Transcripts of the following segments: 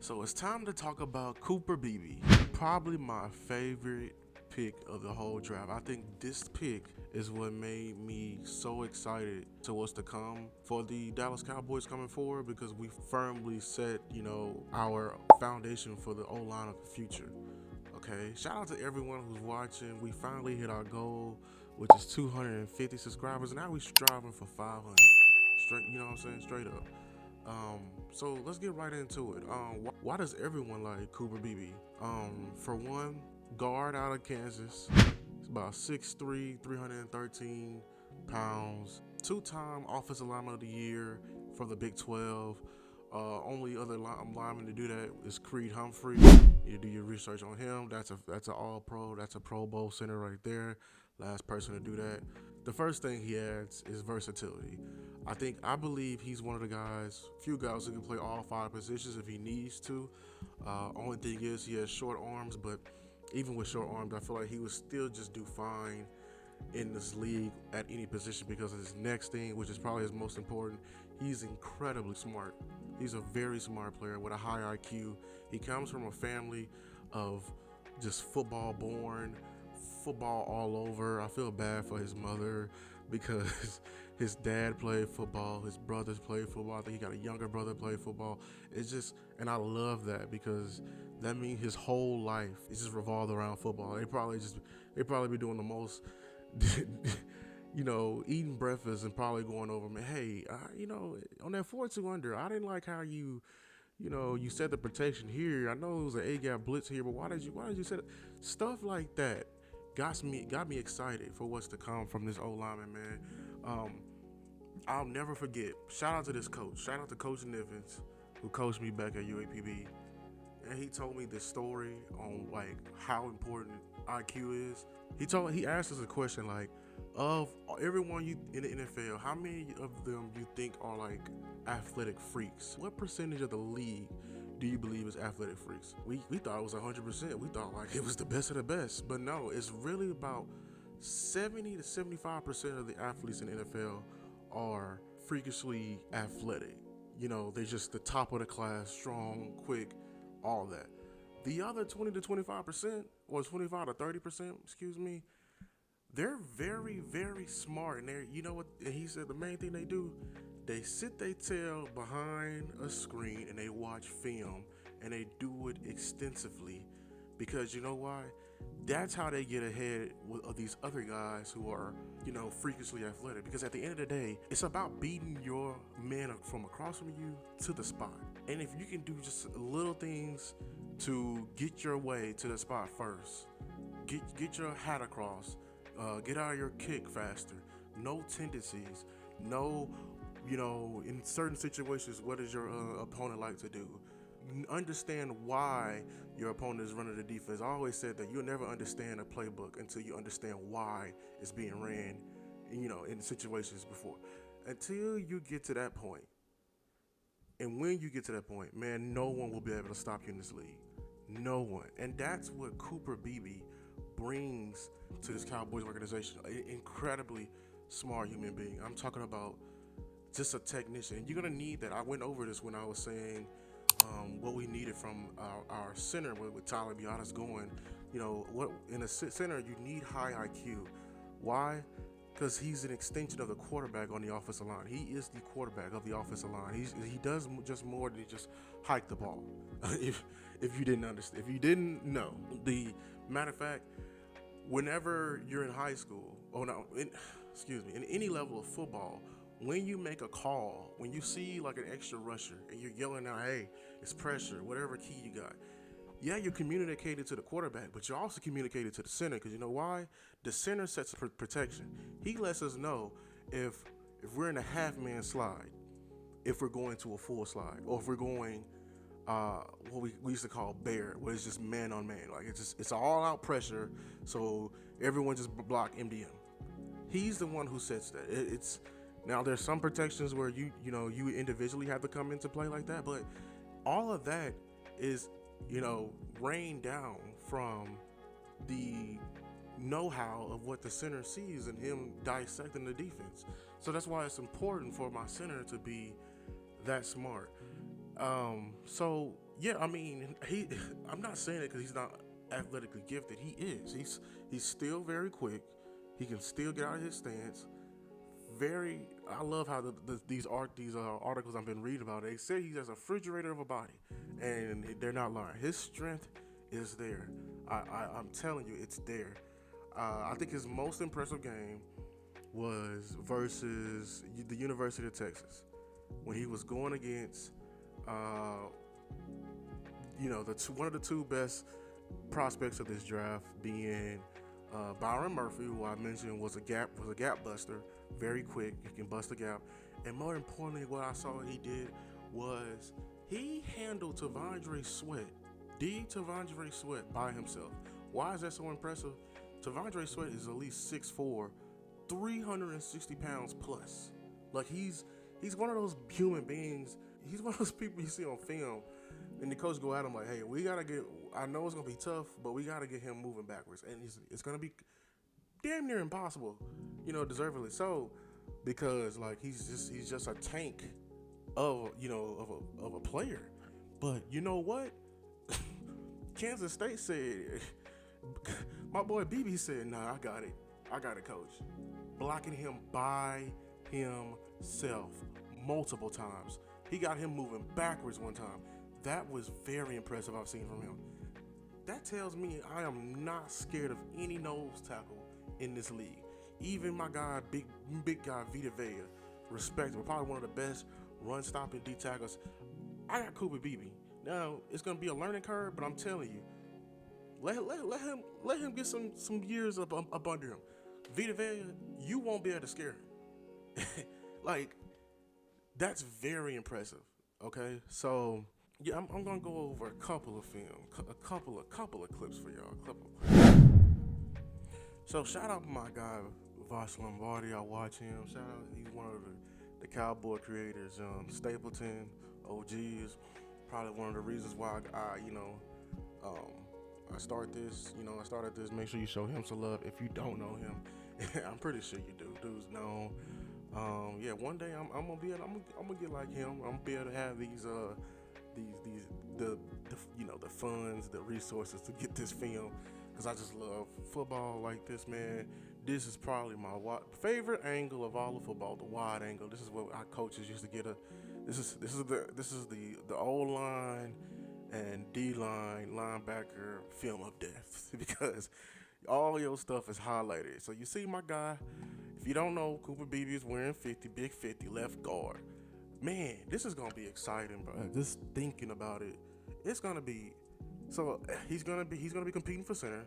So it's time to talk about Cooper Bebe. Probably my favorite pick of the whole draft. I think this pick is what made me so excited to what's to come for the Dallas Cowboys coming forward because we firmly set, our foundation for the O-line of the future. Okay, shout out to everyone who's watching. We finally hit our goal, which is 250 subscribers. Now we're striving for 500. Straight, you know what I'm saying? Straight up. So let's get right into it. Why does everyone like Cooper Beebe? For one, guard out of Kansas. He's about 6'3", 313 pounds. Two-time Offensive Lineman of the Year for the Big 12. Only other lineman to do that is Creed Humphrey. You do your research on him. That's an All-Pro. That's a Pro Bowl center right there. Last person to do that. The first thing he adds is versatility. I believe he's one of the few guys who can play all five positions if he needs to. Only thing is he has short arms, but even with short arms, I feel like he would still just do fine in this league at any position because of his next thing, which is probably his most important. He's incredibly smart. He's a very smart player with a high IQ. He comes from a family of just football born, football all over. I feel bad for his mother because his dad played football, his brothers played football. I think he got a younger brother play football. And I love that because that means his whole life is just revolved around football. They probably be doing the most, eating breakfast and probably going over, man, hey, on that 4-2 under, I didn't like how you set the protection here. I know it was an A-gap blitz here, but why did you set it? Stuff like that got me excited for what's to come from this O-lineman, man. I'll never forget. Shout out to this coach. Shout out to Coach Nivens, who coached me back at UAPB. And he told me this story on like how important IQ is. He asked us a question like, of everyone you in the NFL, how many of them you think are like athletic freaks? What percentage of the league do you believe is athletic freaks? We thought it was 100%. We thought like it was the best of the best, but no, it's really about 70 to 75% of the athletes in the NFL are freakishly athletic. They're just the top of the class, strong, quick, all that. The other 20 to 25%, or 25 to 30%, excuse me, they're very, very smart. And you know what? And he said the main thing they do, they sit their tail behind a screen and they watch film and they do it extensively because you know why? That's how they get ahead of these other guys who are, freakishly athletic. Because at the end of the day, it's about beating your man from across from you to the spot. And if you can do just little things to get your way to the spot first, get your hat across, get out of your kick faster, no tendencies, no, in certain situations, what does your opponent like to do? Understand why your opponent is running the defense. I always said that you'll never understand a playbook until you understand why it's being ran, in situations before. Until you get to that point, and when you get to that point, man, no one will be able to stop you in this league. No one. And that's what Cooper Beebe brings to this Cowboys organization. An incredibly smart human being. I'm talking about just a technician. You're going to need that. I went over this when I was saying what we needed from our center with Tyler Biotis going. What in a center, you need high IQ. Why? Because he's an extension of the quarterback on the offensive line. He is the quarterback of the offensive line. He does just more than just hike the ball. if you didn't understand, if you didn't know, the matter of fact, whenever you're in high school, in any level of football, when you make a call, when you see like an extra rusher and you're yelling out, hey, it's pressure, whatever key you got. Yeah, you're communicating to the quarterback, but you're also communicating to the center because you know why? The center sets protection. He lets us know if we're in a half-man slide, if we're going to a full slide, or if we're going what we used to call bear, where it's just man on man. Like it's all-out pressure, so everyone just block MDM. He's the one who sets that. Now there's some protections where you individually have to come into play like that, but all of that is rained down from the know-how of what the center sees and him dissecting the defense. So that's why it's important for my center to be that smart. So Yeah, I mean, I'm not saying it because he's not athletically gifted. He is. He's still very quick. He can still get out of his stance. Very. I love how these articles I've been reading about. They say he has a refrigerator of a body, and they're not lying. His strength is there. I'm telling you, it's there. I think his most impressive game was versus the University of Texas when he was going against, one of the two best prospects of this draft, being Byron Murphy, who I mentioned was a gap buster, very quick, he can bust a gap, and more importantly, what I saw he did was he handled T'Vondre Sweat by himself. Why is that so impressive? T'Vondre Sweat is at least 6'4", 360 pounds plus. Like he's one of those human beings. He's one of those people you see on film, and the coach go at him like, "Hey, we gotta get. I know it's gonna be tough, but we gotta get him moving backwards, and it's gonna be damn near impossible, deservedly so, because like he's just a tank of a player. But you know what? Kansas State said, my boy Beebe said, "Nah, I got it, coach." Blocking him by himself multiple times. He got him moving backwards one time. That was very impressive I've seen from him. That tells me I am not scared of any nose tackle in this league. Even my guy, big guy Vita Vea, respectable, probably one of the best run stopping D tackles. I got Cooper Bebe. Now it's gonna be a learning curve, but I'm telling you, let him get some years up under him. Vita Vea, you won't be able to scare him. Like, that's very impressive. Okay, so yeah, I'm gonna go over a couple of film, a couple of clips for y'all. So shout out to my guy Vosh Lombardi. I watch him. Shout out, he's one of the Cowboy creators. Stapleton, OGs, probably one of the reasons why I started this. Make sure you show him some love if you don't know him. I'm pretty sure you do. Dude's known. One day I'm gonna get like him. I'm gonna be able to have these the funds, the resources to get this film, because I just love football like this, man. This is probably my favorite angle of all of football, the wide angle. This is what our coaches used to get this is the O-line and D-line linebacker film of death, because all your stuff is highlighted. So you see my guy, if you don't know, Cooper Bebe is wearing 50, big 50, left guard. Man, this is gonna be exciting, bro. Just thinking about it, it's gonna be. So he's gonna be competing for center.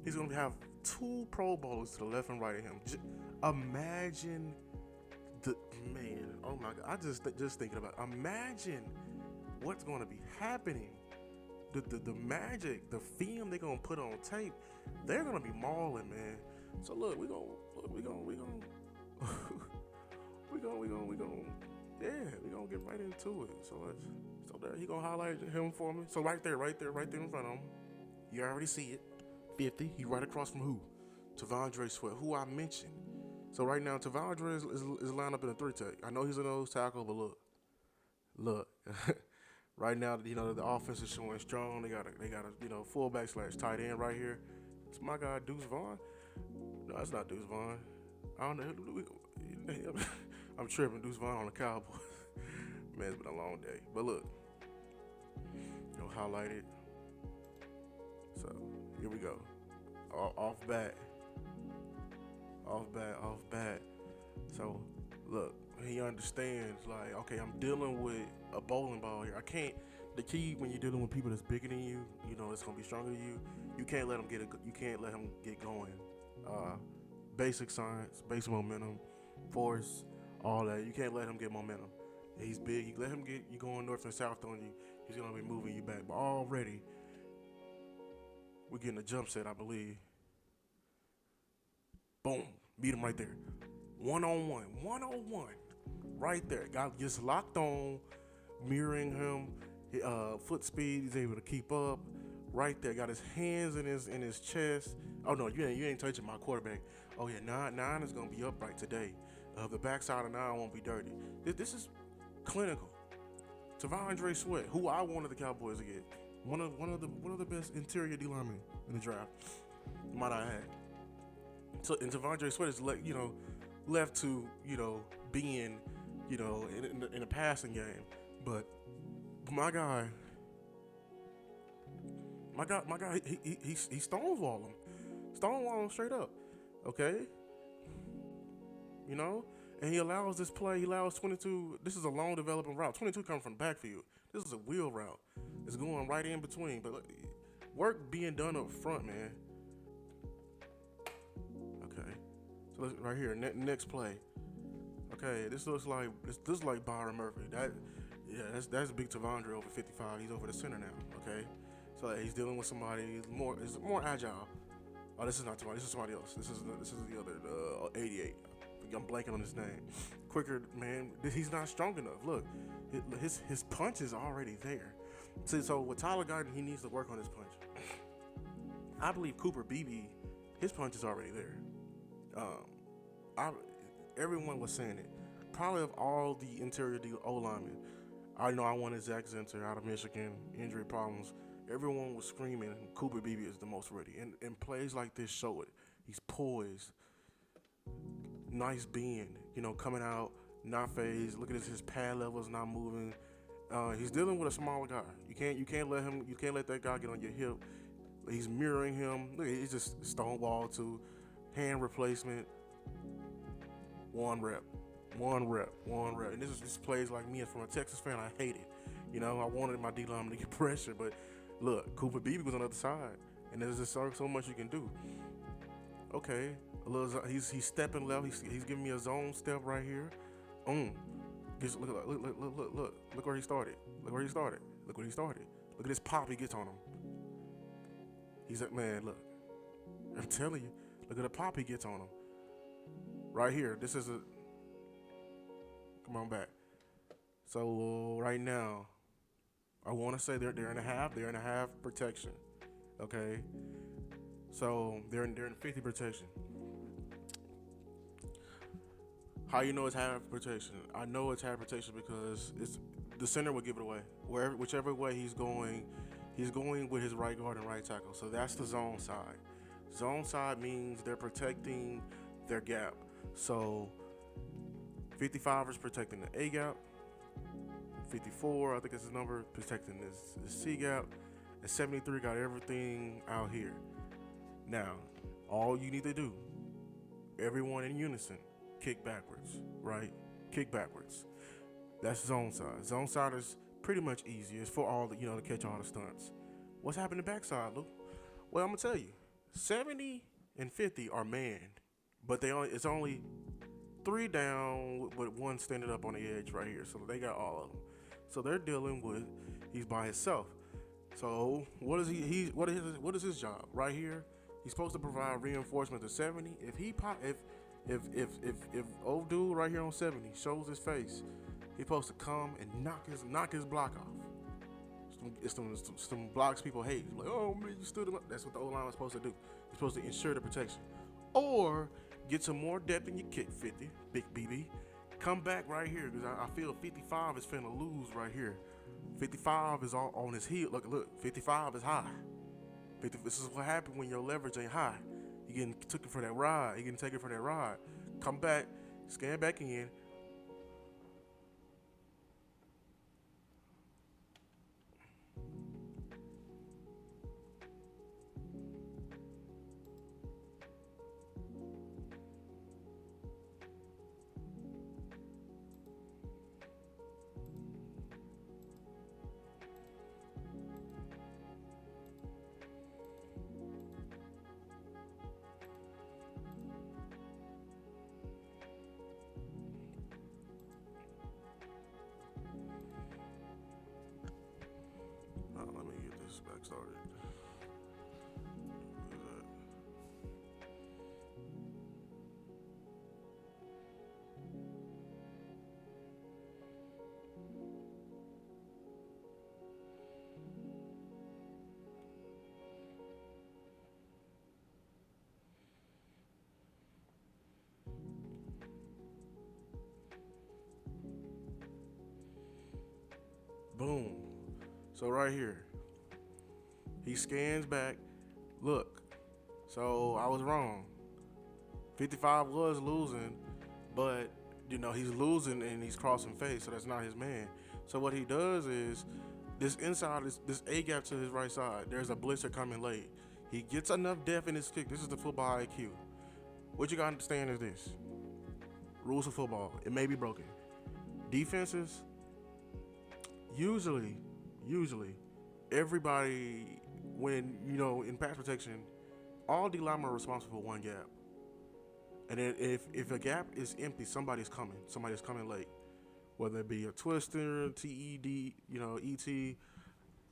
He's gonna have two Pro Bowlers to the left and right of him. Imagine oh my God! I just thinking about it. Imagine what's gonna be happening. The magic, the film they're gonna put on tape, they're gonna be mauling, man. So look, we gonna get right into it. So there he gonna highlight him for me. So right there in front of him, you already see it. 50. He right across from who? T'Vondre Sweat, who I mentioned. So right now, T'Vondre is lined up in a 3-tech. I know he's a nose tackle, but look. Right now, the offense is showing strong. They got a fullback / tight end right here. It's my guy Deuce Vaughn. No, it's not Deuce Vaughn. I don't know. I'm tripping. Deuce Vaughn on the Cowboys. Man, it's been a long day. But look, highlight it. So here we go. Off bat. So look, he understands, like, okay, I'm dealing with a bowling ball here. The key when you're dealing with people that's bigger than you, it's gonna be stronger than you. You can't let him get going. Basic science, basic momentum, force, all that. You can't let him get momentum. He's big. You let him get you going north and south on you, he's gonna be moving you back. But already, we're getting a jump set, I believe. Boom, beat him right there. One-on-one, right there. Got just locked on, mirroring him. Foot speed, he's able to keep up. Right there, got his hands in his chest. Oh no, you ain't touching my quarterback. Oh yeah, nine is gonna be upright today. The backside of 9 won't be dirty. This is clinical. Tavondre Sweat, who I wanted the Cowboys to get, one of the best interior D linemen in the draft, might I add. So and Tavondre Sweat is left to being in the passing game, but my guy, he stonewall him straight up. Okay, you know, and he allows this play. He allows 22. This is a long developing route. 22 coming from the backfield. This is a wheel route. It's going right in between. But look, work being done up front, man. Okay, so let's, right here, next play. Okay, this looks like this is like Byron Murphy. That's big Tavondre over 55. He's over the center now. Okay, so he's dealing with somebody is more agile. Oh, this is not Tavondre. This is somebody else. This is the other 88. I'm blanking on his name. Quicker, man. He's not strong enough. Look, his punch is already there. So with Tyler Guyton, he needs to work on his punch. I believe Cooper Bebe, his punch is already there. Everyone was saying it. Probably of all the interior O linemen, I know I wanted Zach Zinter out of Michigan, injury problems. Everyone was screaming Cooper Bebe is the most ready. And plays like this show it. He's poised. Nice bend, coming out, not phased. Look at his pad levels not moving. He's dealing with a smaller guy. You can't let that guy get on your hip. He's mirroring him. Look, he's just stonewall to hand replacement. One rep. And this plays like me, and from a Texas fan, I hate it. I wanted my D lineman to get pressure, but look, Cooper Bebe was on the other side, and there's just so much you can do. Okay, he's stepping left. He's giving me a zone step right here. Look where he started. Look at this pop he gets on him. He's like, man, look. I'm telling you, look at the pop he gets on him. Right here. This is come on back. So right now, I want to say they're in a half. They're in a half protection. Okay. So they're in 50 protection. How you know it's half protection? I know it's half protection because the center will give it away. Whichever way he's going with his right guard and right tackle. So that's the zone side. Zone side means they're protecting their gap. So 55 is protecting the A gap. 54, I think it's his number, protecting this C gap. And 73 got everything out here. Now, all you need to do, everyone in unison, kick backwards, right? Kick backwards. That's zone side. Zone side is pretty much easy. It's for all the, to catch all the stunts. What's happening backside, Lou? Well, I'm gonna tell you, 70 and 50 are manned, but it's only 3 down with 1 standing up on the edge right here. So they got all of them. So they're dealing with he's by himself. So what is what is his job right here? He's supposed to provide reinforcement to 70. If old dude right here on 70 shows his face, he's supposed to come and knock his block off. It's some blocks people hate. Like, oh man, you stood him up. That's what the O-line was supposed to do. You're supposed to ensure the protection. Or get some more depth in your kick, 50, big BB. Come back right here, because I feel 55 is finna lose right here. 55 is all on his heel. Look, 55 is high. This is what happened when your leverage ain't high. You getting taken for that ride. You getting taken for that ride. Come back, scan back in. Let me get this back started. Boom. So right here, he scans back. Look. So I was wrong. 55 was losing, but he's losing and he's crossing face, so that's not his man. So what he does is this inside this A gap to his right side. There's a blitzer coming late. He gets enough depth in his kick. This is the football IQ. What you gotta understand is this: rules of football. It may be broken. Defenses usually everybody when in pass protection, all D linemen are responsible for one gap. And then if a gap is empty, somebody's coming. Somebody's coming late. Whether it be a twister, TED, ET,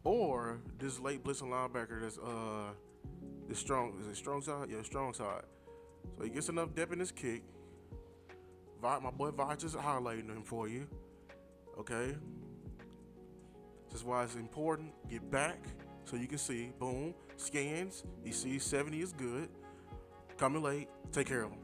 or this late blitzing linebacker that's is strong. Is it strong side? Yeah, strong side. So he gets enough depth in his kick. My boy Vach just highlighting him for you. Okay. This is why it's important. Get back so you can see. Boom. Scans. He sees 70 is good. Coming late. Take care of him.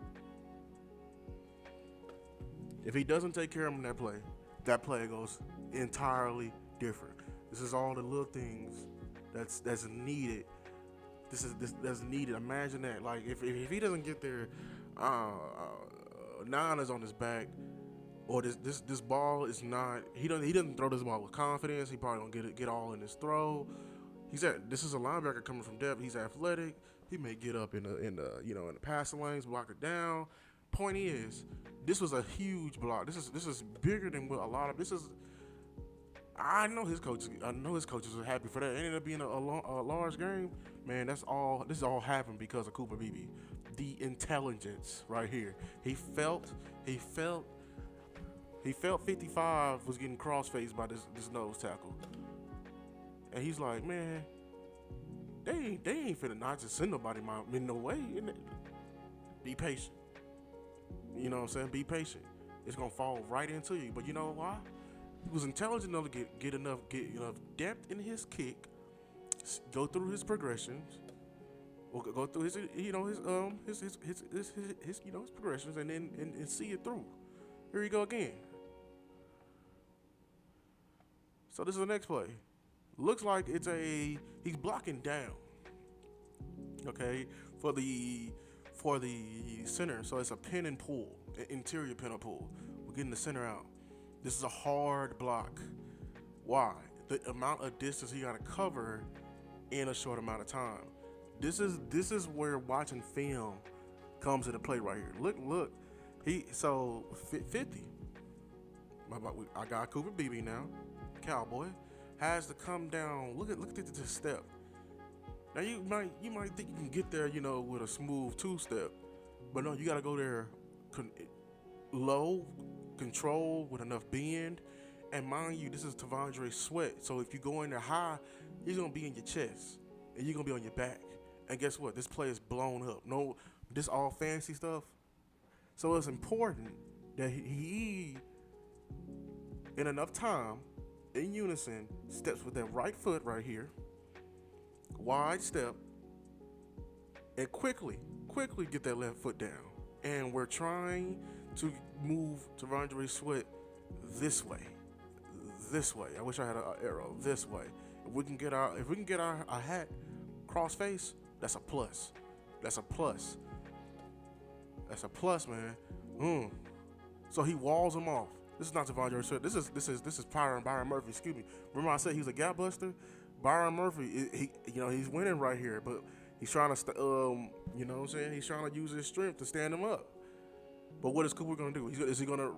If he doesn't take care of him in that play goes entirely different. This is all the little things that's needed. That's needed. Imagine that. Like if he doesn't get there, nine is on his back, or this ball is not. He doesn't throw this ball with confidence. He probably don't get all in his throw. This is a linebacker coming from depth. He's athletic. He may get up in the passing lanes, block it down. Point is, this was a huge block. This is bigger than what a lot of this is. I know his coaches are happy for that. It ended up being a large game, man. This all happened because of Cooper Bebe, the intelligence right here. He felt 55 was getting cross-faced by this nose tackle, and he's like, man, they ain't finna not just send nobody in no way. Be patient. You know what I'm saying? Be patient. It's gonna fall right into you. But you know why? He was intelligent enough to get enough depth in his kick, go through his progressions, or go through his progressions, and then and see it through. Here we go again. So this is the next play. Looks like he's blocking down. Okay, for the center. So it's a pin and pull, an interior pin and pull. We're getting the center out. This is a hard block. Why? The amount of distance he got to cover in a short amount of time. This is where watching film comes into play right here. Look. 50. I got Cooper Bebe now. Cowboy has to come down. Look at this step. Now you might think you can get there, with a smooth two-step, but no, you got to go there low, control with enough bend, and mind you, this is T'Vondre Sweat. So if you go in there high, he's gonna be in your chest, and you're gonna be on your back. And guess what? This play is blown up. No, this all fancy stuff. So it's important that he in enough time, in unison, steps with that right foot right here. Wide step, and quickly get that left foot down. And we're trying to move T'Vondre Sweat this way. I wish I had an arrow this way. If we can get our hat cross face, that's a plus. That's a plus, man. So he walls him off. This is not T'Vondre Sweat. This is Byron Murphy. Excuse me. Remember I said he was a gap buster? Byron Murphy, he's winning right here, but he's trying to, he's trying to use his strength to stand him up. But what is Cooper going to do? Is he going to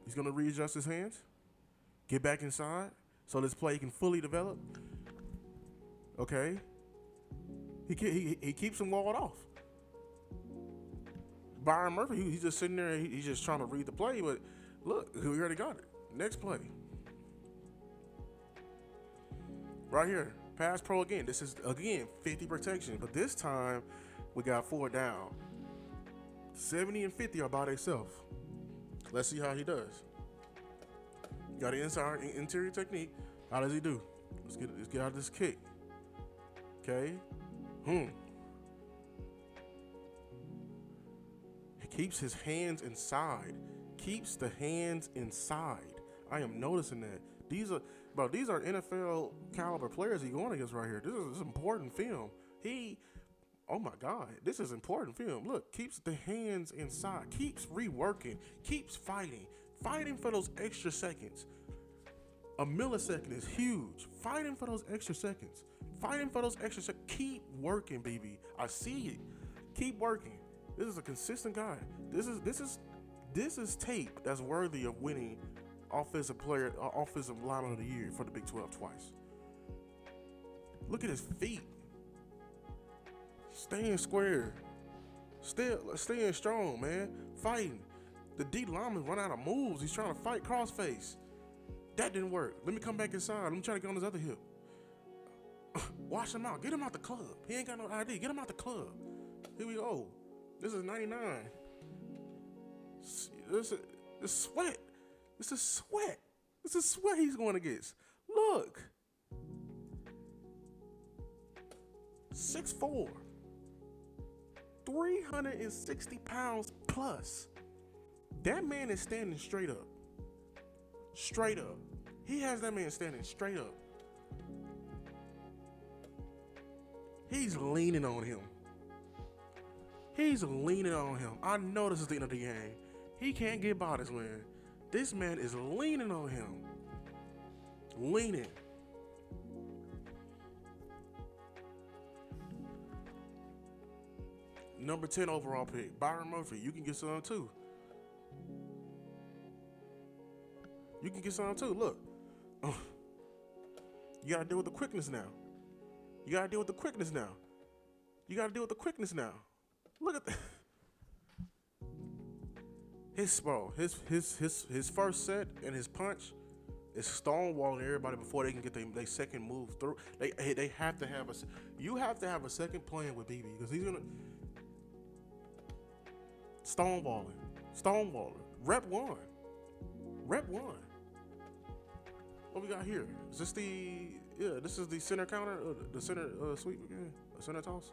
he's going to readjust his hands, get back inside, so this play can fully develop? Okay. He keeps him walled off. Byron Murphy, he's just sitting there, he's just trying to read the play, but look, we already got it. Next play. Right here, pass pro again. This is, again, 50 protection, but this time we got 4 down. 70 and 50 are by themselves. Let's see how he does. Got an inside interior technique. How does he do? Let's get out of this kick. Okay. He keeps his hands inside. Keeps the hands inside. I am noticing that. These are, bro. These are NFL caliber players he going against right here. This is important film. He, oh my God, this is important film. Look, keeps the hands inside, keeps reworking, keeps fighting for those extra seconds. A millisecond is huge. Fighting for those extra seconds. Fighting for those extra seconds. Keep working, baby. I see it. Keep working. This is a consistent guy. This is tape that's worthy of winning offensive lineman of the year for the Big 12 twice. Look at his feet. Staying square. Staying strong, man. Fighting. The D lineman run out of moves. He's trying to fight crossface. That didn't work. Let me come back inside. Let me try to get on his other hip. Wash him out. Get him out the club. He ain't got no ID. Get him out the club. Here we go. This is 99. This is sweat. This is sweat. This is sweat he's going against. Look. 6'4". 360 pounds plus. That man is standing straight up. Straight up. He has that man standing straight up. He's leaning on him. He's leaning on him. I know this is the end of the game. He can't get by this man. This man is leaning on him. Leaning. Number 10 overall pick, Byron Murphy. You can get some too. You can get some too. Look. You gotta deal with the quickness now. You gotta deal with the quickness now. You gotta deal with the quickness now. Look at that. His first set and his punch is stonewalling everybody before they can get their second move through. They have to have you have to have a second plan with Beebe because he's gonna stonewalling. Rep one. What we got here? Is this this is the center counter, the center sweep again, a center toss.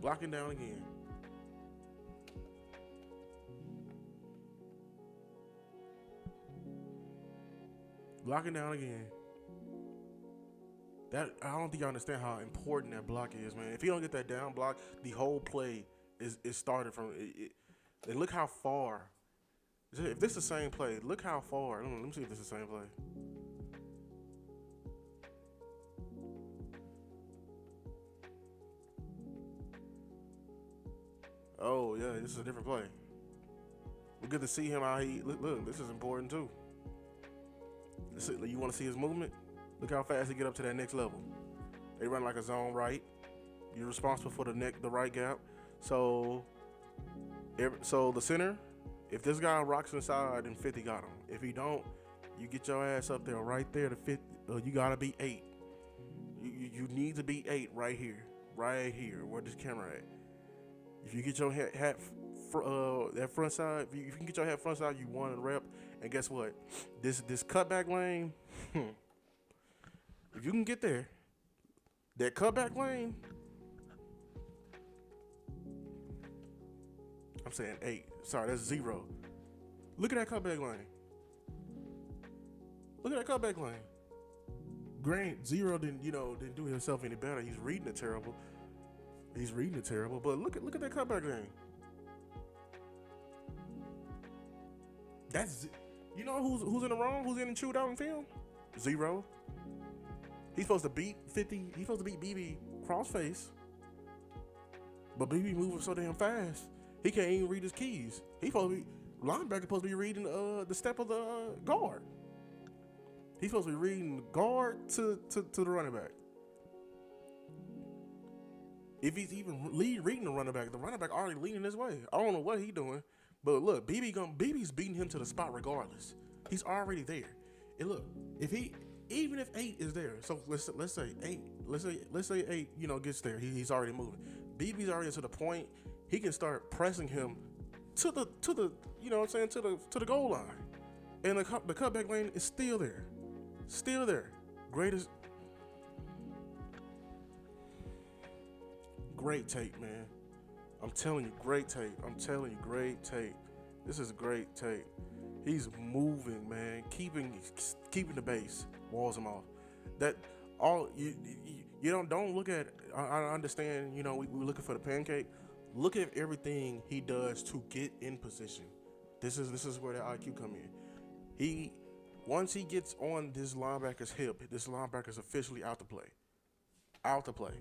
Blocking down again. Blocking down again. That I don't think you understand how important that block is, man. If you don't get that down block, the whole play is started from it. And look how far. If this is the same play, look how far. Let me see if this is the same play. Oh yeah, this is a different play. We get to see him how he look. This is important too. You want to see his movement? Look how fast he get up to that next level. They run like a zone right. You're responsible for the right gap. So the center, if this guy rocks inside, then 50 got him. If he don't, you get your ass up there right there to 50. You gotta be 8. You need to be 8 right here, where this camera at. If you get your hat that front side, if you can get your hat front side, you won a rep. And guess what? This cutback lane, if you can get there, that cutback lane, I'm saying 8. Sorry, that's 0. Look at that cutback lane. Grant 0 didn't do himself any better. He's reading it terrible. But look at that cutback lane. That's who's in the wrong? Who's in the chewed out in film? 0. He's supposed to beat 50. He's supposed to beat Beebe crossface. But Beebe moving so damn fast, he can't even read his keys. Linebacker supposed to be reading the step of the guard. He's supposed to be reading the guard to the running back. If he's even reading the running back already leaning his way. I don't know what he's doing. But look, Beebe's beating him to the spot regardless. He's already there. And look, even if 8 is there, so let's say 8, let's say 8, gets there, he's already moving. Beebe's already to the point he can start pressing him to the to the goal line, and the cutback lane is still there. Great tape, man. I'm telling you, great tape. I'm telling you, great tape. This is great tape. He's moving, man, keeping the base, walls him off. That all you don't look at. I understand. You know, we're looking for the pancake. Look at everything he does to get in position. This is where the IQ come in. He Once he gets on this linebacker's hip, this linebacker's officially out to play. Out to play.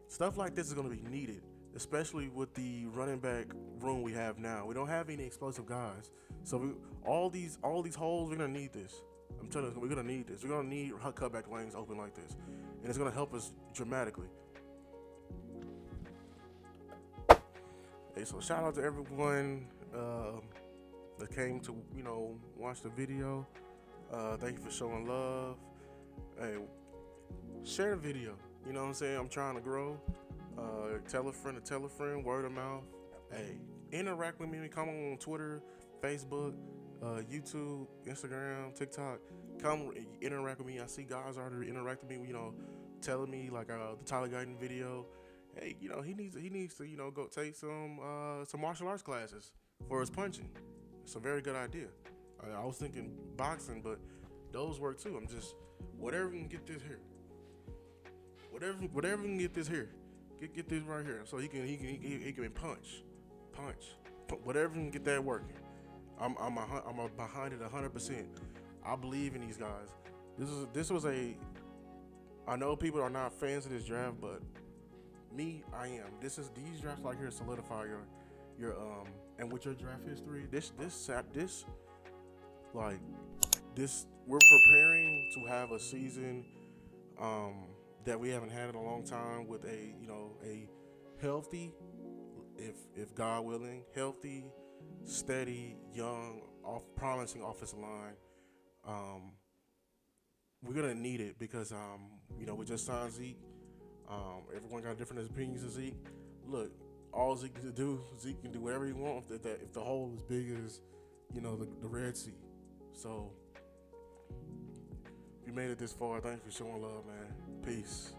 Stuff like this is going to be needed, especially with the running back room we have now. We don't have any explosive guys, so all these holes, we're going to need this. I'm telling you, we're going to need this. We're going to need cutback lanes open like this, and it's going to help us dramatically. Hey, so shout out to everyone that came to watch the video. Thank you for showing love. Hey, share the video. You know what I'm saying? I'm trying to grow. Tell a friend, word of mouth. Hey, interact with me. Come on Twitter, Facebook, YouTube, Instagram, TikTok. Come interact with me. I see guys already interacting with me, telling me like the Tyler Guyton video. Hey, he needs to go take some martial arts classes for his punching. It's a very good idea. I was thinking boxing, but those work too. I'm just whatever can get this here. Whatever can get this here. Get this right here. So he can punch. Whatever can get that working. I'm behind it 100%. I believe in these guys. This was a. I know people are not fans of this draft, but me, I am. These drafts like here solidify your and with your draft history. This we're preparing to have a season that we haven't had in a long time with a healthy, if God willing, healthy, steady, young, promising offensive line. We're gonna need it because we just signed Zeke. Everyone got different opinions of Zeke. Look, all Zeke can do whatever he wants if the hole is big as the Red Sea. So if you made it this far, thank you for showing love, man. Peace.